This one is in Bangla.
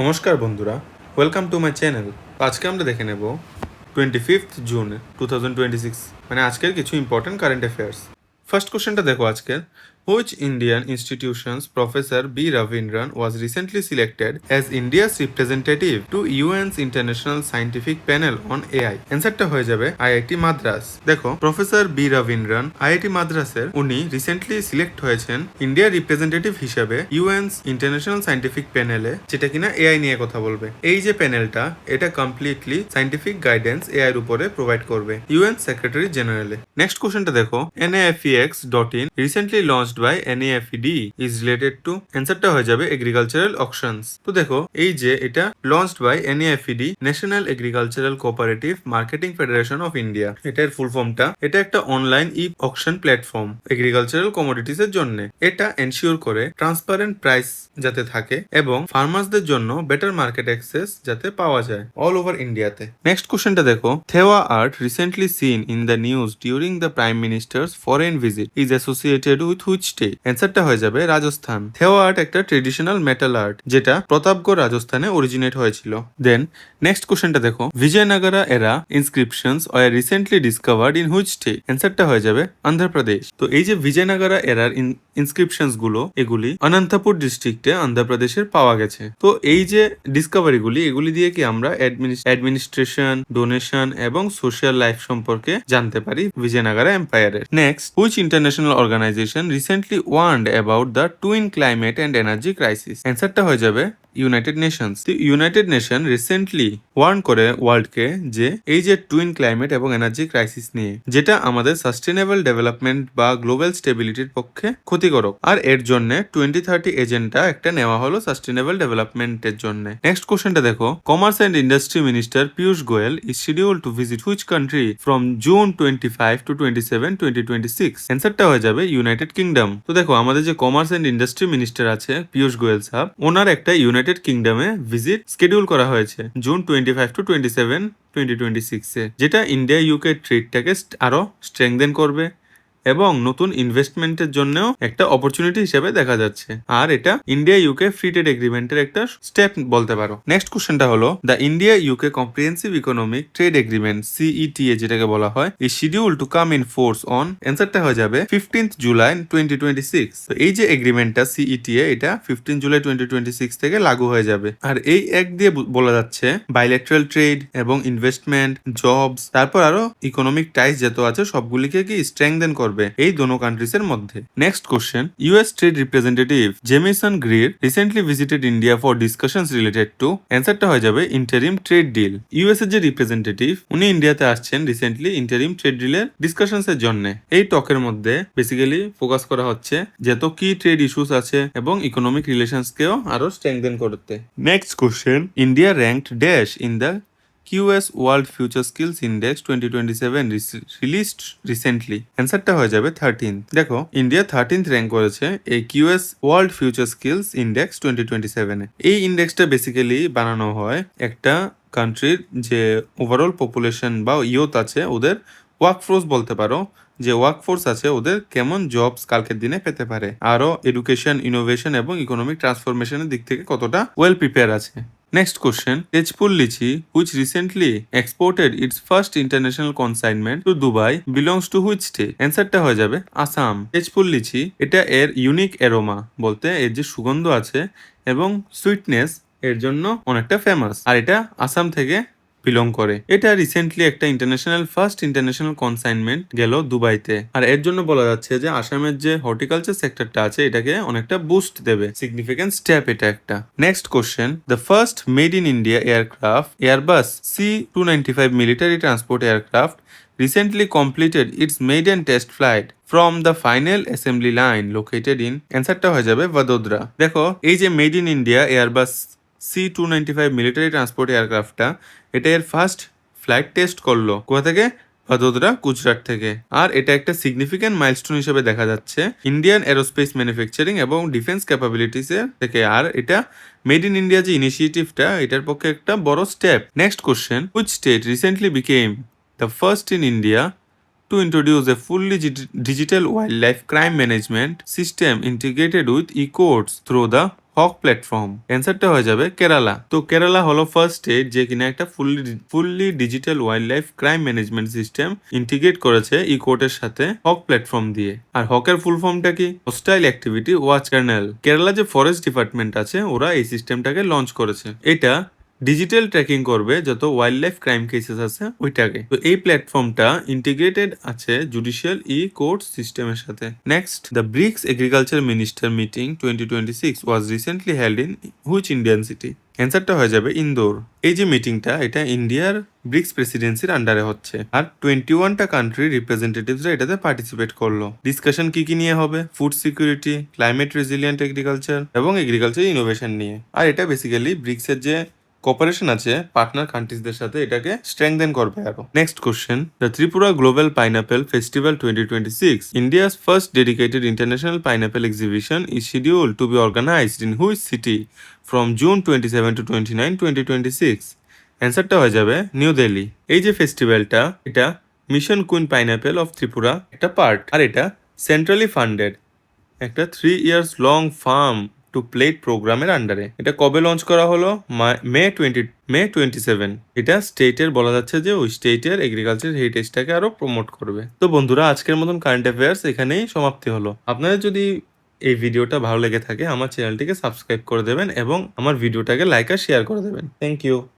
নমস্কার বন্ধুরা, ওয়েলকাম টু মাই চ্যানেল। আজকে আমরা দেখে নেব 25 জুন 2026 মানে আজকের কিছু ইম্পর্টেন্ট কারেন্ট অ্যাফেয়ার্স। ফার্স্ট কোশ্চেনটা দেখো আজকের, which Indian institutions professor B Ravindran was recently selected as India's representative to UN's international scientific panel on AI? অ্যান্সারটা হয়ে যাবে আইআইটি মাদ্রাস। দেখো, প্রফেসর বি রবীন্দ্রন আইআইটি মাদ্রাসের উনি রিসেন্টলি সিলেক্ট হয়েছেন ইন্ডিয়ার রিপ্রেজেন্টেটিভ হিসেবে ইউএনস ইন্টারন্যাশনাল সায়েন্টিফিক প্যানেলে, যেটা কিনা এআই নিয়ে কথা বলবে। এই যে প্যানেলটা, এটা কমপ্লিটলি সায়েন্টিফিক গাইডেন্স এআই এর উপরে প্রোভাইড করবে ইউএন সেক্রেটারি জেনারেলে। নেক্সট কোশ্চেনটা দেখো, NAFEX.in recently launched by NAFED is related to? অ্যান্সারটা হয়ে যাবে এগ্রিকালচারাল অকশনস। তো দেখো, এই যে এটা launched by NAFED, National Agricultural Cooperative Marketing Federation of India. এটার ফুল ফর্মটা, এটা একটা online e auction platform agricultural commodities এর জন্য। এটা এনশিওর করে ট্রান্সপারেন্ট প্রাইস যাতে থাকে এবং ফার্মার্সদের জন্য বেটার মার্কেট অ্যাক্সেস যাতে পাওয়া যায় অল ওভার ইন্ডিয়াতে। নেক্সট কোশ্চেনটা দেখো, Thewa art recently seen in the news during the prime minister's foreign visit is associated with which state? অ্যান্সারটা হয়ে যাবে রাজস্থান। থেওয়া আর্ট একটা ট্রেডিশনাল মেটাল আর্ট যেটা প্রতাপগড় রাজস্থানে অরিজিনেট হয়েছিল। দেন নেক্সট কোশ্চেনটা দেখো, Vijayanagara era inscriptions were recently discovered in which state? অ্যান্সারটা হয়ে যাবে অন্ধ্রপ্রদেশ। তো এই যে বিজয়নগরা এরার ইনস্ক্রিপশনস গুলো, এগুলি অনন্তপুর ডিস্ট্রিক্টে অন্ধ্রপ্রদেশের পাওয়া গেছে। তো এই যে ডিসকভারিগুলি, এগুলি দিয়ে কি আমরা অ্যাডমিনিস্ট্রেশন, ডোনেশন এবং সোশ্যাল লাইফ সম্পর্কে জানতে পারি বিজয়নগরা এম্পায়ারের। Next, which international organization recently warned about the twin climate and energy crisis? অ্যান্সারটা হয়ে যাবে united nations. United nation recently warn করে ওয়ার্ল্ডকে যে এই যে টুইন ক্লাইমেট এবং এনার্জি ক্রাইসিস নিয়ে, যেটা আমাদের সাস্টেনেবল ডেভেলপমেন্ট বা গ্লোবাল স্টেবিলিটির পক্ষে ক্ষতিকারক। আর এর জন্য 2030 এজেন্ডা একটা নেওয়া হলো সাস্টেনেবল ডেভেলপমেন্টের জন্য। নেক্সট কোশ্চেনটা দেখো, commerce and industry minister Piyush Goyal is schedule to visit which country from June 25 to 27, 2026? অ্যান্সারটা হয়ে যাবে ইউনাইটেড কিংডম। তো দেখো, আমাদের যে কমার্স অ্যান্ড ইন্ডাস্ট্রি মিনিস্টার আছে পীয়ূষ গোয়েল সাহেব, ওনার একটা ইউনাইটেড কিংডমে ভিজিট স্কেডিউল করা হয়েছে জুন 25 to 27, 2026 এ, যেটা ইন্ডিয়া ইউকে ট্রেডটাকে আরো স্ট্রেংথেন করবে এবং নতুন ইনভেস্টমেন্টের জন্যও একটা অপরচুনিটি হিসেবে দেখা যাচ্ছে। আর এটা ইন্ডিয়া ইউকে ফ্রি ট্রেড এগ্রিমেন্টের একটা স্টেপ বলতে পারো। নেক্সট কোশ্চেনটা হলো, the India UK comprehensive economic trade agreement CETA যেটাকে বলা হয়, is schedule to come in force on? অ্যান্সারটা হয়ে যাবে 15th জুলাই 2026। তো এই যে এগ্রিমেন্টটা CETA, এটা 15 জুলাই 2026 থেকে লাগু হয়ে যাবে। আর এই এক দিয়ে বলা যাচ্ছে বাইলেটারাল ট্রেড এবং ইনভেস্টমেন্ট, জবস, তারপর আরো ইকোনমিক টাইস যত আছে সবগুলিকে কি স্ট্রেংথেন করবে এই দোনো কান্ট্রিজ এর মধ্যে। Next question, US trade representative Jamieson Greer recently visited India for discussions related to? অ্যান্সারটা হয়ে যাবে ইন্টারিম ট্রেড ডিল। ইউএস এর যে রিপ্রেজেন্টেটিভ, উনি ইন্ডিয়াতে আসছেন রিসেন্টলি ইন্টারিম ট্রেড ডিলের ডিসকাশনস এর জন্য। এই টকের মধ্যে বেসিক্যালি ফোকাস করা হচ্ছে যত কি ট্রেড ইস্যুস আছে এবং ইকোনমিক রিলেশনস কেও আরো স্ট্রেংথেন করতে। Next question, India ranked dash in the QS World Future Skills Index 2027 released recently? অ্যান্সারটা হয়ে যাবে 13th। দেখো, ইন্ডিয়া 13th র্যাঙ্ক করেছে এই QS world future skills index 2027 এ। এই ইন্ডেক্সটা বেসিক্যালি বানানো হয় একটা কান্ট্রির যে ওভারঅল পপুলেশন বা ইয়ুথ আছে, ওদের ওয়ার্কফোর্স বলতে পারো, যে ওয়ার্কফোর্স আছে ওদের কেমন জবস কালকের দিনে পেতে পারে, আরো এডুকেশন, ইনোভেশন এবং ইকোনমিক ট্রান্সফরমেশনের দিক থেকে কতটা ওয়েল প্রিপেয়ার আছে। Next question, Tezpur Lychee, which recently exported its first international consignment to Dubai, belongs to which state? অ্যান্সারটা হয়ে যাবে আসাম। তেজপুর লিচি, এটা এর ইউনিক অ্যারোমা বলতে এর যে সুগন্ধ আছে এবং সুইটনেস এর জন্য অনেকটা ফেমাস, আর এটা আসাম থেকে বিলং করে। এটা রিসেন্টলি একটা ফার্স্ট ইন্টারন্যাশনাল কনসাইনমেন্ট গেল দুবাইতে। আর এর জন্য বলা যাচ্ছে যে আসামের যে হর্টিকালচার সেক্টরটা আছে এটাকে অনেকটা বুস্ট দেবে, সিগনিফিকেন্ট স্টেপ এটা একটা। Next question, the first made in India aircraft Airbus C295 military transport aircraft recently completed its maiden test flight from the final assembly line located in? অ্যান্সারটা হয়ে যাবে ভাদোদরা। দেখো, এই যে made in India Airbus C295 military transport এয়ারক্রাফটটা, এটা এর ফার্স্ট ফ্লাইট টেস্ট করলো কোথা থেকে? ভাদোদরা, গুজরাট থেকে। আর এটা একটা সিগনিফিকেন্ট মাইলস্টোন হিসেবে দেখা যাচ্ছে ইন্ডিয়ান এরোস্পেস ম্যানুফ্যাকচারিং এবং ডিফেন্স ক্যাপাবিলিটিস এর থেকে। আর এটা মেড ইন ইন্ডিয়া যে ইনিশিয়েটিভটা, এটার পক্ষে একটা বড় step. Next question, which state recently became the first in India to introduce a fully digital wildlife crime management system integrated with e-courts through the hawk platform? অ্যান্সারটা হয়ে যাবে কেরালা। তো কেরালা হলো ফার্স্ট স্টেট যে কিনা একটা fully digital wild life crime management system integrate করেছে ই কোর্টের সাথে হক প্ল্যাটফর্ম দিয়ে। আর হকের ফুল ফর্মটা কি? Hostile activity watch kernel. Kerala যে ফরেস্ট ডিপার্টমেন্ট আছে ওরা এই সিস্টেমটাকে লঞ্চ করেছে। এটা ডিজিটাল ট্র্যাকিং করবে যত ওয়াইল্ড লাইফ ক্রাইম কেসেস আছে ওইটাকে। তো এই প্ল্যাটফর্মটা ইন্টিগ্রেটেড আছে জুডিশিয়াল ই কোর্ট সিস্টেমের সাথে। Next, the BRICS agriculture minister meeting 2026 was recently held in which Indian city? অ্যান্সারটা হয়ে যাবে ইন্দোর। এই যে মিটিংটা এটা ইন্ডিয়ার ব্রিক্স প্রেসিডেন্সির আন্ডারে হচ্ছে আর 21টা কান্ট্রি রিপ্রেজেন্টেটিভসরা এটাতে পার্টিসিপেট করলো। ডিসকাশন কি কি নিয়ে হবে? Food security, climate resilient agriculture এবং এগ্রিকালচার ইনোভেশন নিয়ে। আর এটা বেসিক্যালি ব্রিক্সের যে কোঅপারেশন আছে পার্টনার কান্ট্রিজদের সাথে এটাকে স্ট্রেংথেন করবে আরো। Next question, the Tripura global pineapple festival 2026, India's first dedicated international pineapple exhibition is schedule to be organised in which city from June 27 to 29, 2026? অ্যান্সারটা হয়ে যাবে নিউ দিল্লি। এই যে ফেস্টিভ্যালটা এটা mission queen pineapple of Tripura একটা পার্ট আর এটা সেন্ট্রালি ফান্ডেড একটা 3 years long farm to plate প্রোগ্রামের আন্ডারে। এটা কবে লঞ্চ করা হলো? মে 27। এটা স্টেটের বলা যাচ্ছে যে ওই স্টেটের এগ্রিকালচার হেরিটেজটাকে আরো প্রমোট করবে। তো বন্ধুরা আজকের মতন কারেন্ট অ্যাফেয়ার্স এখানেই সমাপ্তি হলো। আপনাদের যদি এই ভিডিওটা ভালো লেগে থাকে আমার চ্যানেলটিকে সাবস্ক্রাইব করে দেবেন এবং আমার ভিডিওটাকে লাইক আর শেয়ার করে দেবেন। Thank you.